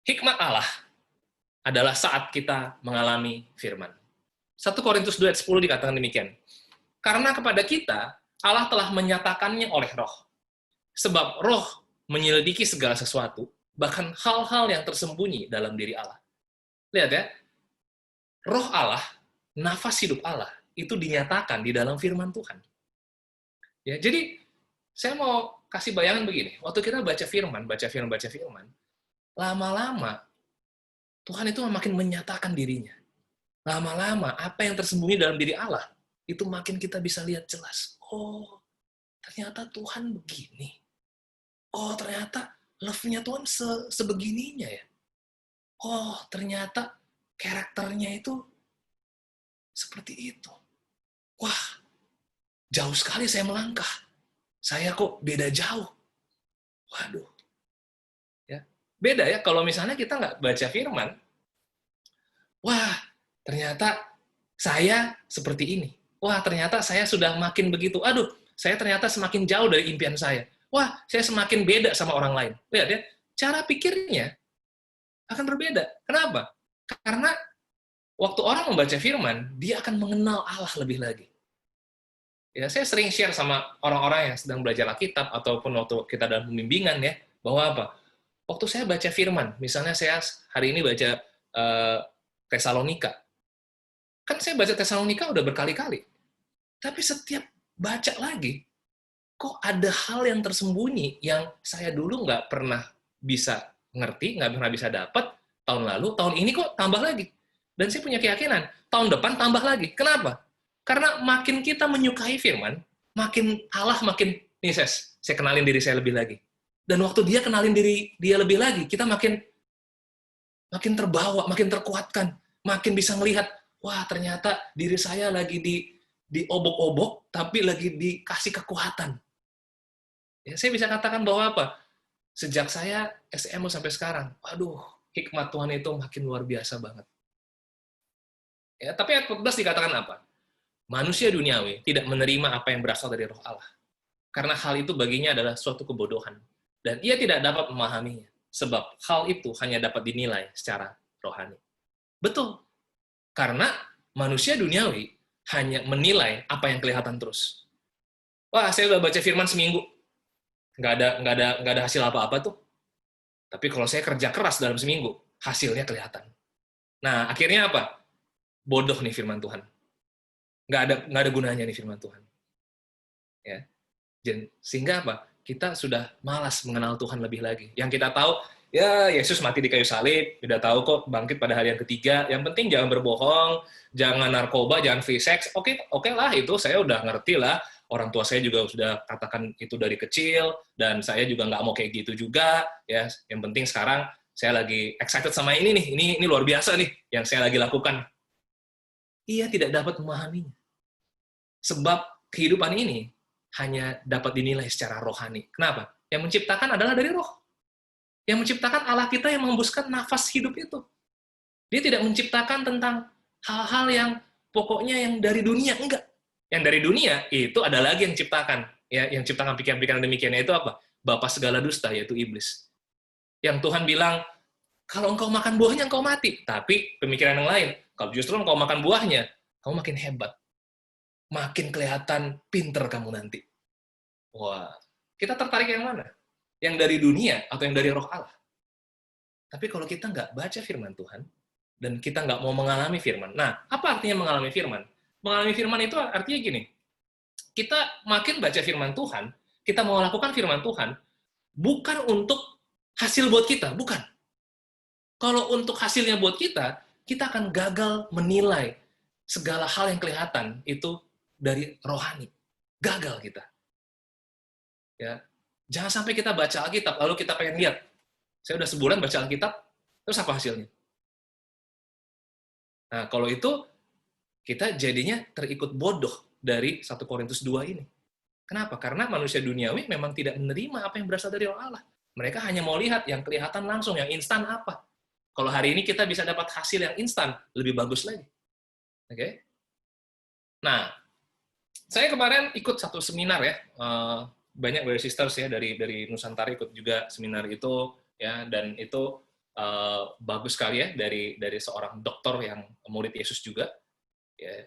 Hikmat Allah adalah saat kita mengalami firman. 1 Korintus 2 ayat 10 dikatakan demikian. Karena kepada kita, Allah telah menyatakannya oleh roh. Sebab roh menyelidiki segala sesuatu, bahkan hal-hal yang tersembunyi dalam diri Allah. Lihat ya, roh Allah, nafas hidup Allah, itu dinyatakan di dalam firman Tuhan. Ya, jadi, saya mau kasih bayangan begini. Waktu kita baca firman, lama-lama, Tuhan itu makin menyatakan dirinya. Lama-lama, apa yang tersembunyi dalam diri Allah, itu makin kita bisa lihat jelas. Oh, ternyata Tuhan begini. Oh, ternyata love-nya Tuhan sebegininya ya. Oh, ternyata karakternya itu seperti itu. Wah, jauh sekali saya melangkah. Saya kok beda jauh. Waduh. Ya. Beda ya, kalau misalnya kita nggak baca firman, wah, ternyata saya seperti ini. Wah, ternyata saya sudah makin begitu. Aduh, saya ternyata semakin jauh dari impian saya. Wah, saya semakin beda sama orang lain. Lihat ya, cara pikirnya akan berbeda. Kenapa? Karena waktu orang membaca firman, dia akan mengenal Allah lebih lagi. Ya, saya sering share sama orang-orang yang sedang belajar Alkitab ataupun waktu kita dalam pembimbingan ya, bahwa apa? Waktu saya baca firman, misalnya saya hari ini baca Tesalonika. Kan saya baca Tesalonika udah berkali-kali. Tapi setiap baca lagi, kok ada hal yang tersembunyi yang saya dulu nggak pernah bisa ngerti, nggak pernah bisa dapat tahun lalu, tahun ini kok tambah lagi. Dan saya punya keyakinan, tahun depan tambah lagi. Kenapa? Karena makin kita menyukai firman, makin Allah makin, nih saya kenalin diri saya lebih lagi. Dan waktu dia kenalin diri dia lebih lagi, kita makin terbawa, makin terkuatkan, makin bisa melihat, wah ternyata diri saya lagi diobok-obok, tapi lagi dikasih kekuatan. Ya, saya bisa katakan bahwa apa? Sejak saya SMU sampai sekarang, waduh, hikmat Tuhan itu makin luar biasa banget. Ya, tapi ayat 14 dikatakan apa? Manusia duniawi tidak menerima apa yang berasal dari roh Allah. Karena hal itu baginya adalah suatu kebodohan. Dan ia tidak dapat memahaminya. Sebab hal itu hanya dapat dinilai secara rohani. Betul. Karena manusia duniawi hanya menilai apa yang kelihatan terus. Wah, saya udah baca firman seminggu. Nggak ada hasil apa-apa tuh. Tapi kalau saya kerja keras dalam seminggu, hasilnya kelihatan. Nah, akhirnya apa? Bodoh nih firman Tuhan. Nggak ada gunanya nih firman Tuhan. Ya. Sehingga apa? Kita sudah malas mengenal Tuhan lebih lagi. Yang kita tahu, ya Yesus mati di kayu salib, udah tahu kok bangkit pada hari yang ketiga. Yang penting jangan berbohong, jangan narkoba, jangan free sex. Oke lah, itu saya udah ngerti lah. Orang tua saya juga sudah katakan itu dari kecil, dan saya juga nggak mau kayak gitu juga. Ya, yang penting sekarang saya lagi excited sama ini nih, ini luar biasa nih yang saya lagi lakukan. Ia tidak dapat memahaminya. Sebab kehidupan ini hanya dapat dinilai secara rohani. Kenapa? Yang menciptakan adalah dari roh. Yang menciptakan Allah kita yang mengembuskan nafas hidup itu. Dia tidak menciptakan tentang hal-hal yang pokoknya yang dari dunia. Enggak. Yang dari dunia, itu ada lagi yang ciptakan. Ya, yang ciptakan pikiran-pikiran demikiannya itu apa? Bapa segala dusta, yaitu iblis. Yang Tuhan bilang, kalau engkau makan buahnya, engkau mati. Tapi pemikiran yang lain, kalau justru engkau makan buahnya, kamu makin hebat. Makin kelihatan pinter kamu nanti. Wah, kita tertarik yang mana? Yang dari dunia atau yang dari roh Allah? Tapi kalau kita nggak baca firman Tuhan, dan kita nggak mau mengalami firman. Nah, apa artinya mengalami firman? Mengalami firman itu artinya gini, kita makin baca firman Tuhan, kita mau lakukan firman Tuhan, bukan untuk hasil buat kita, bukan. Kalau untuk hasilnya buat kita akan gagal menilai segala hal yang kelihatan itu dari rohani. Gagal kita. Ya. Jangan sampai kita baca Alkitab, lalu kita pengen lihat. Saya udah sebulan baca Alkitab, terus apa hasilnya? Nah, kalau itu, kita jadinya terikut bodoh dari 1 Korintus 2 ini. Kenapa? Karena manusia duniawi memang tidak menerima apa yang berasal dari roh Allah. Mereka hanya mau lihat yang kelihatan langsung, yang instan apa. Kalau hari ini kita bisa dapat hasil yang instan, lebih bagus lagi. Oke? Nah, saya kemarin ikut satu seminar ya, banyak dari sisters ya dari Nusantara ikut juga seminar itu ya, dan itu bagus sekali ya dari seorang dokter yang murid Yesus juga ya.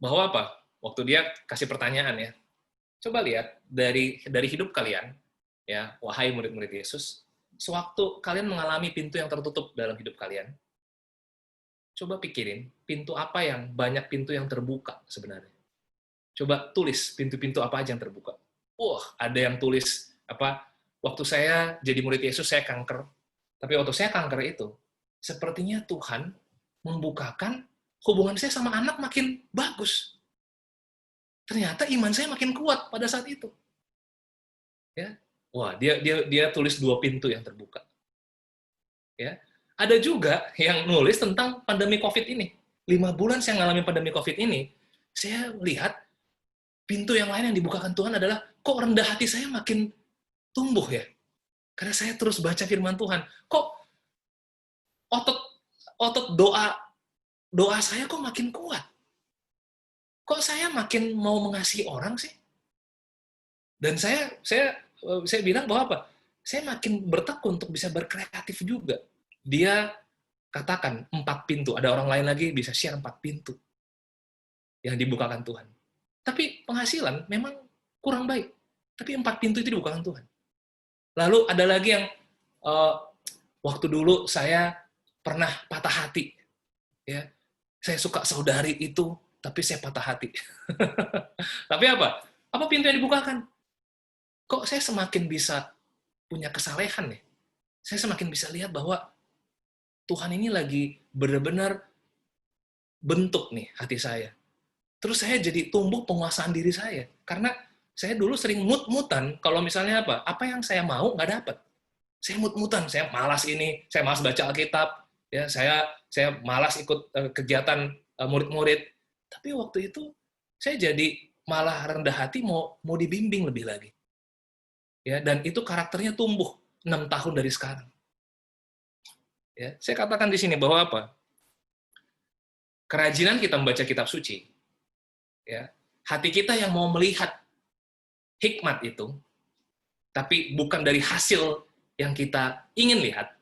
Bahwa apa? Waktu dia kasih pertanyaan ya, coba lihat dari hidup kalian ya, wahai murid-murid Yesus, sewaktu kalian mengalami pintu yang tertutup dalam hidup kalian, coba pikirin pintu apa yang banyak pintu yang terbuka sebenarnya. Coba tulis pintu-pintu apa aja yang terbuka. Wah, ada yang tulis apa? Waktu saya jadi murid Yesus saya kanker. Tapi waktu saya kanker itu, sepertinya Tuhan membukakan hubungan saya sama anak makin bagus. Ternyata iman saya makin kuat pada saat itu. Ya. Wah, dia tulis 2 pintu yang terbuka. Ya. Ada juga yang nulis tentang pandemi Covid ini. 5 bulan saya ngalamin pandemi Covid ini, saya lihat pintu yang lain yang dibukakan Tuhan adalah, kok rendah hati saya makin tumbuh ya? Karena saya terus baca firman Tuhan. Kok otot otot doa saya kok makin kuat? Kok saya makin mau mengasihi orang sih? Dan saya bilang bahwa apa? Saya makin bertekun untuk bisa berkreatif juga. Dia katakan 4 pintu, ada orang lain lagi bisa share 4 pintu yang dibukakan Tuhan. Tapi penghasilan memang kurang baik. Tapi 4 pintu itu dibukakan Tuhan. Lalu ada lagi yang waktu dulu saya pernah patah hati. Ya, saya suka saudari itu, tapi saya patah hati. Tapi apa? Apa pintu yang dibukakan? Kok saya semakin bisa punya kesalehan ya? Saya semakin bisa lihat bahwa Tuhan ini lagi benar-benar bentuk nih hati saya. Terus saya jadi tumbuh penguasaan diri saya. Karena saya dulu sering mut-mutan, kalau misalnya apa yang saya mau nggak dapat. Saya mut-mutan, saya malas ini, saya malas baca Alkitab, ya saya malas ikut kegiatan murid-murid. Tapi waktu itu saya jadi malah rendah hati mau dibimbing lebih lagi. Ya, dan itu karakternya tumbuh 6 tahun dari sekarang. Ya, saya katakan di sini bahwa apa? Kerajinan kita membaca kitab suci, ya, hati kita yang mau melihat hikmat itu, tapi bukan dari hasil yang kita ingin lihat.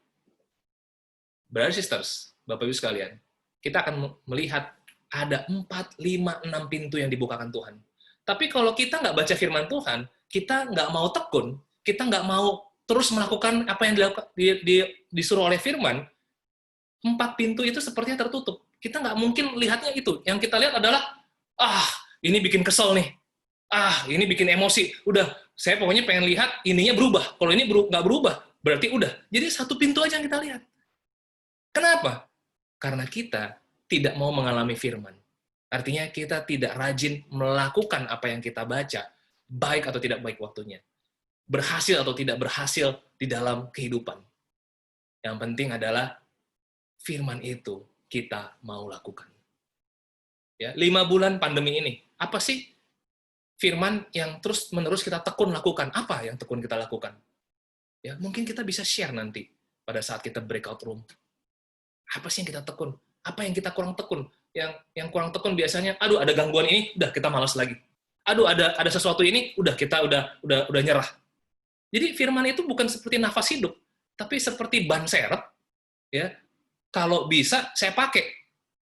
Brothers sisters, Bapak Ibu sekalian, kita akan melihat ada 4, 5, 6 pintu yang dibukakan Tuhan. Tapi kalau kita nggak baca firman Tuhan, kita nggak mau tekun, kita nggak mau terus melakukan apa yang disuruh oleh firman, 4 pintu itu sepertinya tertutup. Kita nggak mungkin lihatnya itu. Yang kita lihat adalah, ini bikin kesel nih. Ini bikin emosi. Udah, saya pokoknya pengen lihat ininya berubah. Kalau ini nggak berubah, berarti udah. Jadi 1 pintu aja yang kita lihat. Kenapa? Karena kita tidak mau mengalami firman. Artinya kita tidak rajin melakukan apa yang kita baca, baik atau tidak baik waktunya. Berhasil atau tidak berhasil di dalam kehidupan. Yang penting adalah firman itu kita mau lakukan. Ya, 5 bulan pandemi ini, apa sih firman yang terus-menerus kita tekun lakukan? Apa yang tekun kita lakukan? Ya, mungkin kita bisa share nanti pada saat kita breakout room. Apa sih yang kita tekun? Apa yang kita kurang tekun? Yang kurang tekun biasanya, aduh ada gangguan ini, udah kita malas lagi. Aduh ada sesuatu ini, udah kita udah nyerah. Jadi firman itu bukan seperti nafas hidup, tapi seperti ban serep. Ya, kalau bisa saya pakai.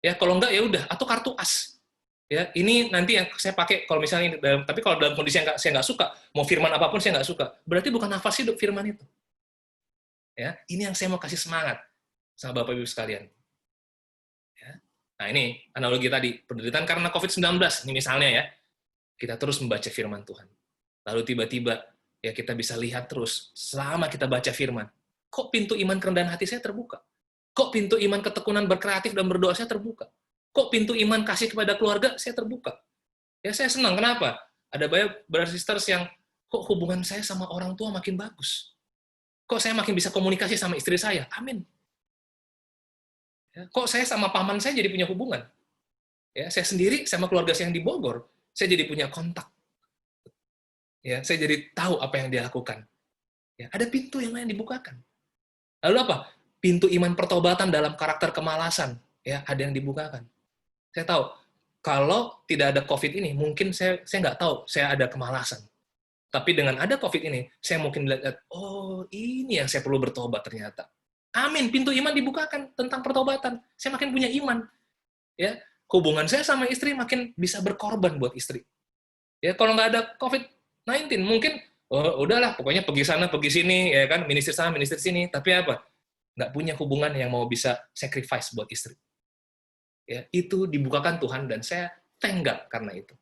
Ya, kalau enggak ya udah, atau kartu as. Ya, ini nanti yang saya pakai kalau misalnya tapi kalau dalam kondisi yang saya nggak suka, mau firman apapun saya nggak suka, berarti bukan nafas hidup firman itu. Ya, ini yang saya mau kasih semangat sama Bapak Ibu sekalian. Ya. Nah, ini analogi tadi, penderitaan karena COVID-19, ini misalnya ya. Kita terus membaca firman Tuhan. Lalu tiba-tiba ya kita bisa lihat terus selama kita baca firman, kok pintu iman kerendahan hati saya terbuka? Kok pintu iman ketekunan berkreatif dan berdoa saya terbuka? Kok pintu iman kasih kepada keluarga saya terbuka? Ya saya senang, kenapa? Ada banyak brothers sisters yang, kok hubungan saya sama orang tua makin bagus? Kok saya makin bisa komunikasi sama istri saya? Amin. Ya, kok saya sama paman saya jadi punya hubungan? Ya, saya sendiri sama keluarga saya yang di Bogor, saya jadi punya kontak. Ya, saya jadi tahu apa yang dia lakukan. Ya, ada pintu yang lain dibukakan. Lalu apa? Pintu iman pertobatan dalam karakter kemalasan. Ya, ada yang dibukakan. Saya tahu, kalau tidak ada COVID ini, mungkin saya nggak tahu saya ada kemalasan. Tapi dengan ada COVID ini, saya mungkin lihat, oh ini yang saya perlu bertobat ternyata. Amin, pintu iman dibukakan tentang pertobatan. Saya makin punya iman. Ya, hubungan saya sama istri makin bisa berkorban buat istri. Ya, kalau nggak ada COVID-19, mungkin, oh udahlah, pokoknya pergi sana, pergi sini, ya kan, minister sana, minister sini. Tapi apa? Nggak punya hubungan yang mau bisa sacrifice buat istri. Ya, itu dibukakan Tuhan, dan saya thank karena itu.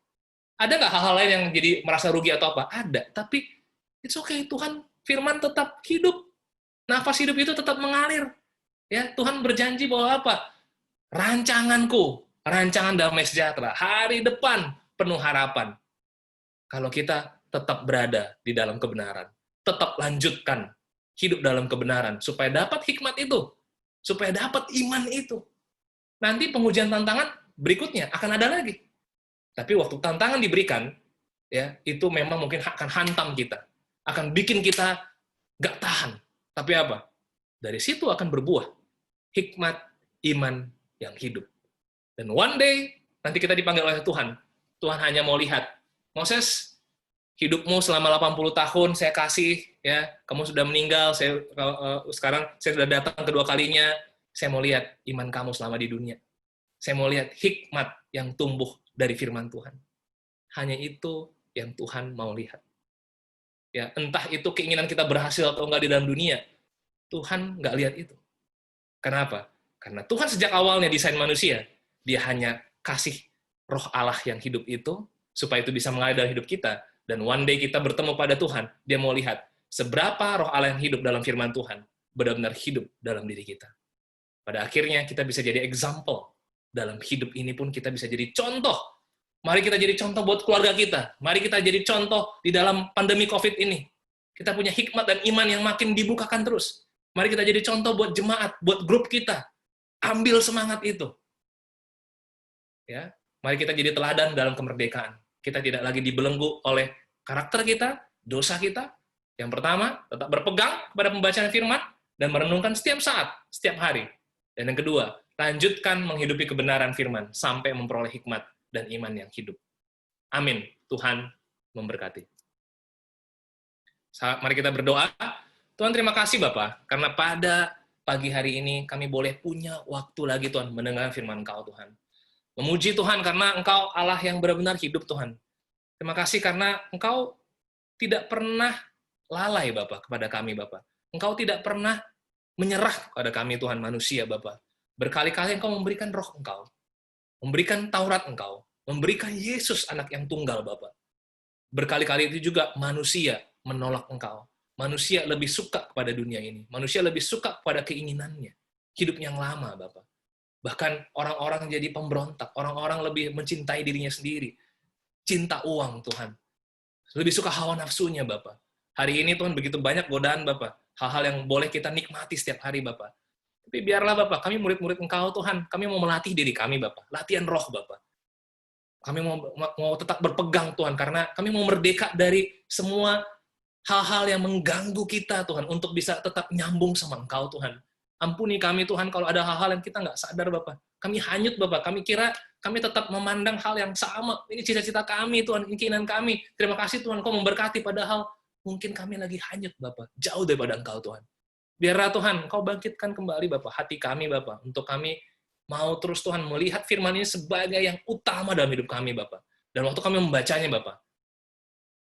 Ada nggak hal-hal lain yang jadi merasa rugi atau apa? Ada, tapi it's okay, Tuhan firman tetap hidup. Nafas hidup itu tetap mengalir. Ya, Tuhan berjanji bahwa apa? Rancanganku, rancangan damai sejahtera, hari depan penuh harapan. Kalau kita tetap berada di dalam kebenaran, tetap lanjutkan hidup dalam kebenaran, supaya dapat hikmat itu, supaya dapat iman itu. Nanti pengujian tantangan berikutnya akan ada lagi. Tapi waktu tantangan diberikan, ya itu memang mungkin akan hantam kita, akan bikin kita nggak tahan. Tapi apa? Dari situ akan berbuah hikmat iman yang hidup. Dan one day nanti kita dipanggil oleh Tuhan. Tuhan hanya mau lihat, Moses, hidupmu selama 80 tahun saya kasih, ya kamu sudah meninggal, sekarang saya sudah datang kedua kalinya, saya mau lihat iman kamu selama di dunia. Saya mau lihat hikmat yang tumbuh dari firman Tuhan. Hanya itu yang Tuhan mau lihat. Ya, entah itu keinginan kita berhasil atau enggak di dalam dunia, Tuhan nggak lihat itu. Kenapa? Karena Tuhan sejak awalnya desain manusia, dia hanya kasih roh Allah yang hidup itu, supaya itu bisa mengalir dalam hidup kita, dan one day kita bertemu pada Tuhan, dia mau lihat seberapa roh Allah yang hidup dalam firman Tuhan, benar-benar hidup dalam diri kita. Pada akhirnya kita bisa jadi example, dalam hidup ini pun kita bisa jadi contoh. Mari kita jadi contoh buat keluarga kita. Mari kita jadi contoh di dalam pandemi COVID ini. Kita punya hikmat dan iman yang makin dibukakan terus. Mari kita jadi contoh buat jemaat, buat grup kita. Ambil semangat itu. Ya, mari kita jadi teladan dalam kemerdekaan. Kita tidak lagi dibelenggu oleh karakter kita, dosa kita. Yang pertama, tetap berpegang pada pembacaan firman dan merenungkan setiap saat, setiap hari. Dan yang kedua, lanjutkan menghidupi kebenaran firman sampai memperoleh hikmat dan iman yang hidup. Amin. Tuhan memberkati. Mari kita berdoa. Tuhan, terima kasih Bapak, karena pada pagi hari ini kami boleh punya waktu lagi Tuhan mendengar firman Engkau Tuhan. Memuji Tuhan karena Engkau Allah yang benar-benar hidup Tuhan. Terima kasih karena Engkau tidak pernah lalai Bapak kepada kami Bapak. Engkau tidak pernah menyerah kepada kami Tuhan manusia Bapak. Berkali-kali Engkau memberikan roh Engkau. Memberikan Taurat Engkau, memberikan Yesus anak yang tunggal Bapa. Berkali-kali itu juga manusia menolak Engkau. Manusia lebih suka kepada dunia ini. Manusia lebih suka kepada keinginannya. Hidup yang lama, Bapa. Bahkan orang-orang jadi pemberontak. Orang-orang lebih mencintai dirinya sendiri. Cinta uang, Tuhan. Lebih suka hawa nafsunya, Bapa. Hari ini, Tuhan, begitu banyak godaan, Bapa. Hal-hal yang boleh kita nikmati setiap hari, Bapa. Tapi biarlah Bapak, kami murid-murid Engkau Tuhan, kami mau melatih diri kami Bapak, latihan roh Bapak. Kami mau tetap berpegang Tuhan, karena kami mau merdeka dari semua hal-hal yang mengganggu kita Tuhan, untuk bisa tetap nyambung sama Engkau Tuhan. Ampuni kami Tuhan, kalau ada hal-hal yang kita nggak sadar Bapak. Kami hanyut Bapak, kami kira kami tetap memandang hal yang sama. Ini cita-cita kami Tuhan, ini keinginan kami. Terima kasih Tuhan, Kau memberkati, padahal mungkin kami lagi hanyut Bapak, jauh daripada Engkau Tuhan. Biarlah Tuhan, Kau bangkitkan kembali Bapak, hati kami Bapak, untuk kami mau terus Tuhan melihat firman ini sebagai yang utama dalam hidup kami Bapak. Dan waktu kami membacanya Bapak,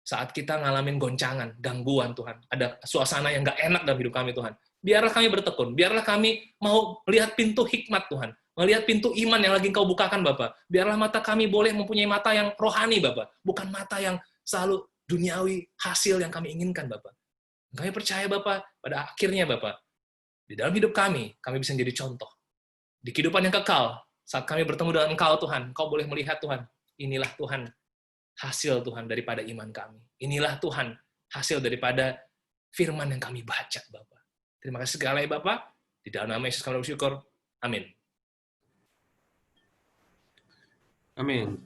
saat kita ngalamin goncangan, gangguan Tuhan, ada suasana yang nggak enak dalam hidup kami Tuhan, biarlah kami bertekun, biarlah kami mau melihat pintu hikmat Tuhan, melihat pintu iman yang lagi Kau bukakan Bapak. Biarlah mata kami boleh mempunyai mata yang rohani Bapak, bukan mata yang selalu duniawi, hasil yang kami inginkan Bapak. Kami percaya Bapak, pada akhirnya Bapak, di dalam hidup kami bisa menjadi contoh. Di kehidupan yang kekal, saat kami bertemu dengan Engkau Tuhan, Kau boleh melihat Tuhan, inilah Tuhan, hasil Tuhan daripada iman kami. Inilah Tuhan, hasil daripada firman yang kami baca Bapak. Terima kasih sekali Bapak, di dalam nama Yesus kami bersyukur. Amin. Amin.